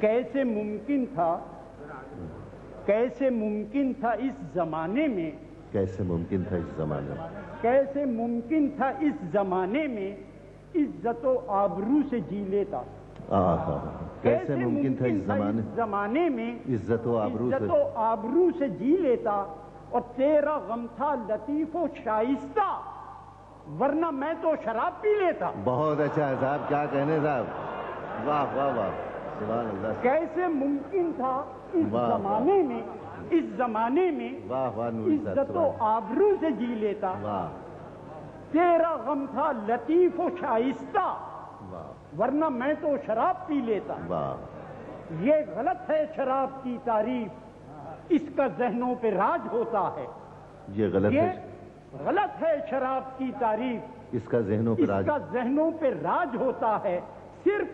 कैसे मुमकिन था इस जमाने में, कैसे मुमकिन था इस जमाने में, कैसे मुमकिन था इस जमाने में इज्जत व आबरू से जी लेता। कैसे मुमकिन था इस जमाने में इज्जत व आबरू से जी लेता, और तेरा गम था लतीफ व शाइस्ता, वरना मैं तो शराब पी लेता। बहुत अच्छा है साहब, क्या कहने साहब, वाह वाह वाह, सुभान अल्लाह। कैसे मुमकिन था इस जमाने में वाह वाह, इज्जत व आबरू से जी लेता, वाह, तेरा गम था लतीफ व शाइस्ता, वाह, वरना मैं तो शराब पी लेता। वाह। ये गलत है शराब की तारीफ, इसका जहनों पे राज होता है। ये गलत है शराब की तारीफ, इसका जहनों पे राज होता है। सिर्फ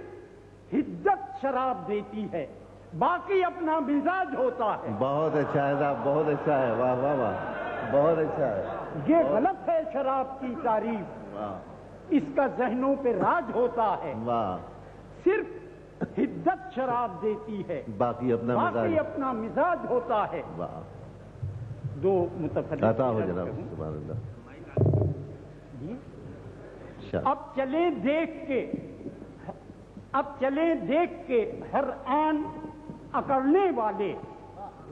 हिद्दत शराब देती है, बाकी अपना मिजाज होता है। बहुत अच्छा है साहब, बहुत अच्छा है, वाह वाह वाह, बहुत अच्छा है। ये गलत है शराब की तारीफ, वाह, इसका जहनों पे राज होता है। वाह। सिर्फ हिद्दत शराब देती है, बाकी अपना मिजाज होता है। वाह। दो मुतफिल आता हो जनाब, सुभान अल्लाह। अब चले देख के हर आन अकड़ने वाले,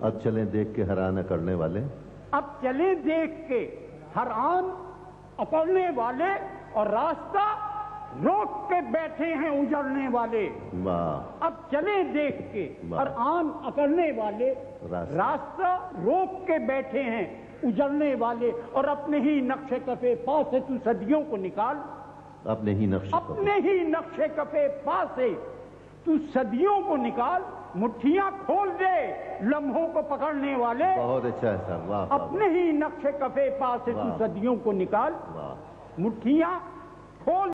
अब चलें देख के हैरान करने वाले, अब चले देख के हर आन अकड़ने वाले, और रास्ता रोक के बैठे हैं उजड़ने वाले। वाह। अब चले देख के हर आन अकड़ने वाले, रास्ता रोक के बैठे हैं उजड़ने वाले, और अपने ही नक्शे कफे पा से तू सदियों को निकाल, अपने ही नक्शे कफे पा से तू सदियों को निकाल, मुट्ठियां खोल दे लम्हों को पकड़ने वाले। बहुत अच्छा है साहब, वाह। अपने ही नक्शे कफे पा से तू सदियों को निकाल, मुट्ठियां खोल